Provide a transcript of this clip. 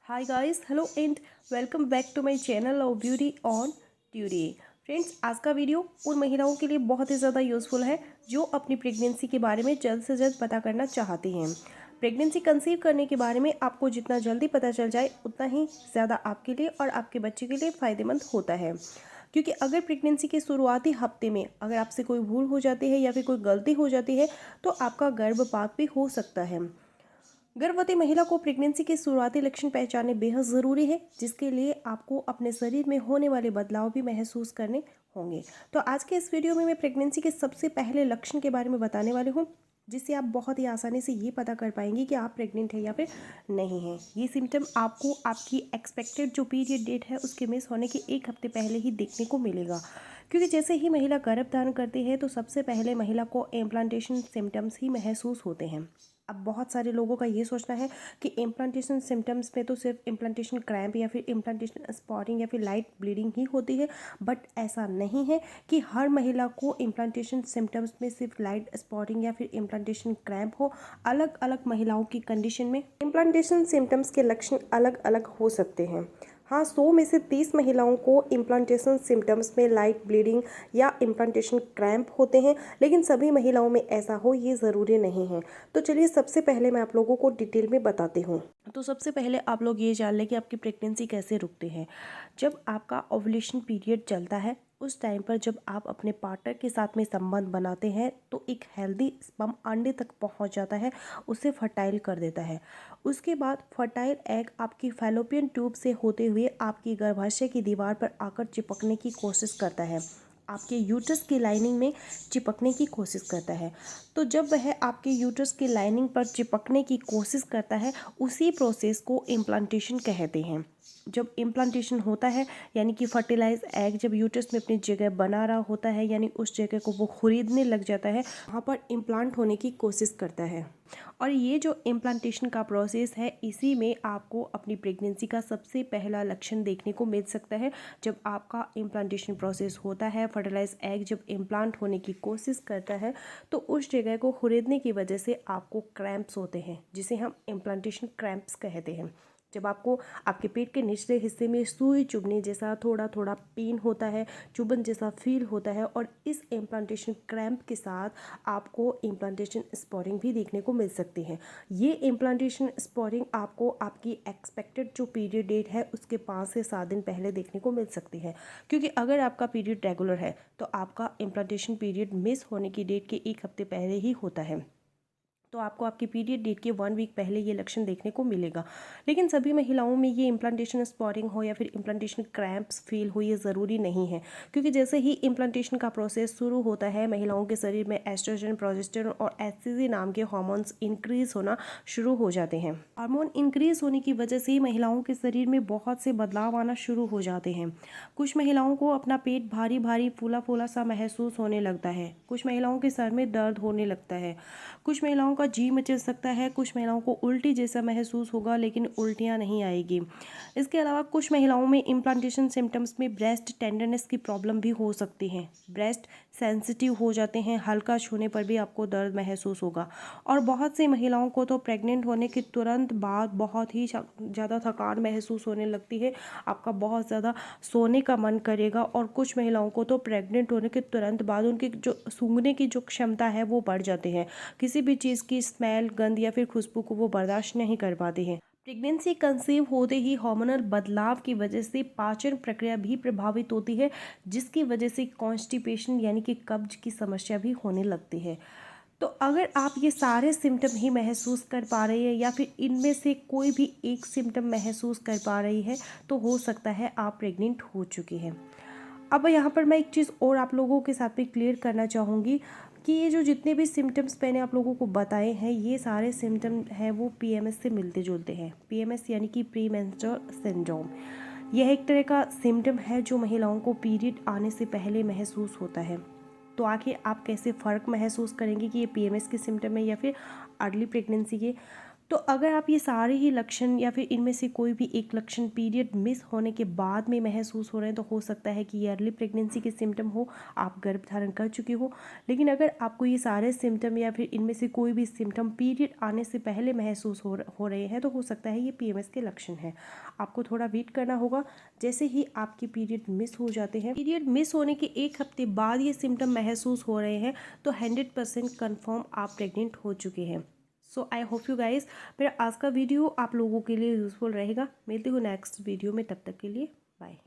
Hi guys, hello and welcome back to my channel of Beauty on Today। Friends, आज का video उन महिलाओं के लिए बहुत ही ज़्यादा यूज़फुल है जो अपनी प्रेगनेंसी के बारे में जल्द से जल्द पता करना चाहती हैं। प्रेगनेंसी कंसीव करने के बारे में आपको जितना जल्दी पता चल जाए उतना ही ज़्यादा आपके लिए और आपके बच्चे के लिए फ़ायदेमंद होता है, क्योंकि अगर प्रेगनेंसी के शुरुआती हफ्ते में अगर आपसे कोई भूल हो जाती है या फिर कोई गलती हो जाती है तो आपका गर्भपात भी हो सकता है। गर्भवती महिला को प्रेगनेंसी के शुरुआती लक्षण पहचानने बेहद ज़रूरी है, जिसके लिए आपको अपने शरीर में होने वाले बदलाव भी महसूस करने होंगे। तो आज के इस वीडियो में मैं प्रेगनेंसी के सबसे पहले लक्षण के बारे में बताने वाली हूँ, जिससे आप बहुत ही आसानी से ये पता कर पाएंगे कि आप प्रेग्नेंट हैं या फिर नहीं हैं। ये सिम्टम आपको आपकी एक्सपेक्टेड जो पीरियड डेट है उसके मिस होने के एक हफ्ते पहले ही देखने को मिलेगा, क्योंकि जैसे ही महिला गर्भ धारण करती है तो सबसे पहले महिला को इम्प्लांटेशन सिम्टम्स ही महसूस होते हैं। अब बहुत सारे लोगों का ये सोचना है कि इम्प्लांटेशन सिम्टम्स में तो सिर्फ इम्प्लांटेशन क्रैम्प या फिर इम्प्लांटेशन स्पॉटिंग या फिर लाइट ब्लीडिंग ही होती है, बट ऐसा नहीं है कि हर महिला को इम्प्लांटेशन सिम्टम्स में सिर्फ लाइट स्पॉटिंग या फिर इम्प्लांटेशन क्रैम्प हो। अलग अलग महिलाओं की कंडीशन में इम्प्लांटेशन सिम्टम्स के लक्षण अलग अलग हो सकते हैं। हाँ, 100 में से 30 महिलाओं को इम्प्लांटेशन सिम्टम्स में लाइट ब्लीडिंग या इम्प्लांटेशन क्रैम्प होते हैं, लेकिन सभी महिलाओं में ऐसा हो ये ज़रूरी नहीं है। तो चलिए सबसे पहले मैं आप लोगों को डिटेल में बताती हूँ। तो सबसे पहले आप लोग ये जान लें कि आपकी प्रेगनेंसी कैसे रुकती है। जब आपका ओव्यूलेशन पीरियड चलता है उस टाइम पर जब आप अपने पार्टनर के साथ में संबंध बनाते हैं तो एक हेल्दी स्पर्म अंडे तक पहुंच जाता है, उसे फर्टाइल कर देता है। उसके बाद फर्टाइल एग आपकी फैलोपियन ट्यूब से होते हुए आपकी गर्भाशय की दीवार पर आकर चिपकने की कोशिश करता है, आपके यूट्रस की लाइनिंग में चिपकने की कोशिश करता है। तो जब वह आपके यूट्रस की लाइनिंग पर चिपकने की कोशिश करता है उसी प्रोसेस को इम्प्लांटेशन कहते हैं। जब इम्प्लांटेशन होता है यानी कि फर्टिलाइज एग जब यूट्रस में अपनी जगह बना रहा होता है, यानी उस जगह को वो खरीदने लग जाता है, वहाँ पर इम्प्लांट होने की कोशिश करता है। और ये जो इम्प्लांटेशन का प्रोसेस है इसी में आपको अपनी प्रेगनेंसी का सबसे पहला लक्षण देखने को मिल सकता है। जब आपका इम्प्लांटेशन प्रोसेस होता है, फर्टिलाइज एग जब इम्प्लांट होने की कोशिश करता है तो उस जगह को खरीदने की वजह से आपको क्रैम्प्स होते हैं, जिसे हम इम्प्लांटेशन क्रैम्प्स कहते हैं। जब आपको आपके पेट के निचले हिस्से में सुई चुभने जैसा थोड़ा थोड़ा पेन होता है, चुभन जैसा फील होता है, और इस इम्प्लांटेशन क्रैम्प के साथ आपको इम्प्लांटेशन स्पॉटिंग भी देखने को मिल सकती है। ये इम्प्लांटेशन स्पॉटिंग आपको आपकी एक्सपेक्टेड जो पीरियड डेट है उसके 5 से 7 दिन पहले देखने को मिल सकती है, क्योंकि अगर आपका पीरियड रेगुलर है तो आपका इम्प्लांटेशन पीरियड मिस होने की डेट के एक हफ्ते पहले ही होता है। तो आपको आपकी पीरियड डेट के 1 वीक पहले ये लक्षण देखने को मिलेगा। लेकिन सभी महिलाओं में ये इम्प्लांटेशन स्पॉटिंग हो या फिर इम्प्लांटेशन क्रैम्प्स फील हो ये ज़रूरी नहीं है, क्योंकि जैसे ही इम्प्लांटेशन का प्रोसेस शुरू होता है महिलाओं के शरीर में एस्ट्रोजन, प्रोजेस्टेरोन और एचसीजी नाम के हार्मोन्स इंक्रीज होना शुरू हो जाते हैं। हार्मोन इंक्रीज होने की वजह से महिलाओं के शरीर में बहुत से बदलाव आना शुरू हो जाते हैं। कुछ महिलाओं को अपना पेट भारी भारी फूला फूला सा महसूस होने लगता है, कुछ महिलाओं के सर में दर्द होने लगता है, कुछ महिलाओं का जी मचल सकता है, कुछ महिलाओं को उल्टी जैसा महसूस होगा लेकिन उल्टियाँ नहीं आएगी। इसके अलावा कुछ महिलाओं में इम्प्लांटेशन सिम्टम्स में ब्रेस्ट टेंडरनेस की प्रॉब्लम भी हो सकती है, ब्रेस्ट सेंसिटिव हो जाते हैं, हल्का छूने पर भी आपको दर्द महसूस होगा। और बहुत सी महिलाओं को तो प्रेग्नेंट होने के तुरंत बाद बहुत ही ज़्यादा थकान महसूस होने लगती है, आपका बहुत ज़्यादा सोने का मन करेगा। और कुछ महिलाओं को तो प्रेग्नेंट होने के तुरंत बाद उनकी जो सूंघने की जो क्षमता है वो बढ़ जाती है, किसी भी चीज़ की स्मेल, गंध या फिर खुशबू को वो बर्दाश्त नहीं कर पाती हैं। प्रेगनेंसी कंसीव होते ही हार्मोनल बदलाव की वजह से पाचन प्रक्रिया भी प्रभावित होती है, जिसकी वजह से कॉन्स्टिपेशन यानी कि कब्ज की समस्या भी होने लगती है। तो अगर आप ये सारे सिम्टम ही महसूस कर पा रही है या फिर इनमें से कोई भी एक सिम्टम महसूस कर पा रही है तो हो सकता है आप प्रेग्नेंट हो चुकी हैं। अब यहाँ पर मैं एक चीज़ और आप लोगों के साथ में क्लियर करना चाहूँगी कि ये जो जितने भी सिम्टम्स मैंने आप लोगों को बताए हैं ये सारे सिम्टम हैं वो पीएमएस से मिलते जुलते हैं। पीएमएस यानी कि प्री मेंस्ट्रुअल सिंड्रोम, यह एक तरह का सिम्टम है जो महिलाओं को पीरियड आने से पहले महसूस होता है। तो आखिर आप कैसे फ़र्क महसूस करेंगे कि ये पीएमएस के सिम्टम है या फिर अर्ली प्रेगनेंसी के? तो अगर आप ये सारे ही लक्षण या फिर इनमें से कोई भी एक लक्षण पीरियड मिस होने के बाद में महसूस हो रहे हैं, तो हो सकता है कि ये अर्ली प्रेगनेंसी के सिम्टम हो, आप गर्भ धारण कर चुके हो। लेकिन अगर आपको ये सारे सिम्टम या फिर इनमें से कोई भी सिम्टम पीरियड आने से पहले महसूस हो रहे हैं, तो हो सकता है ये PMS के लक्षण हैं। आपको थोड़ा वेट करना होगा। जैसे ही आपके पीरियड मिस हो जाते हैं, पीरियड मिस होने के 1 हफ्ते बाद ये सिम्टम महसूस हो रहे हैं, तो 100% कन्फर्म आप प्रेग्नेंट हो चुके हैं। सो आई होप यू गाइज मेरा आज का वीडियो आप लोगों के लिए यूज़फुल रहेगा। मिलती हूँ नेक्स्ट वीडियो में, तब तक के लिए बाय।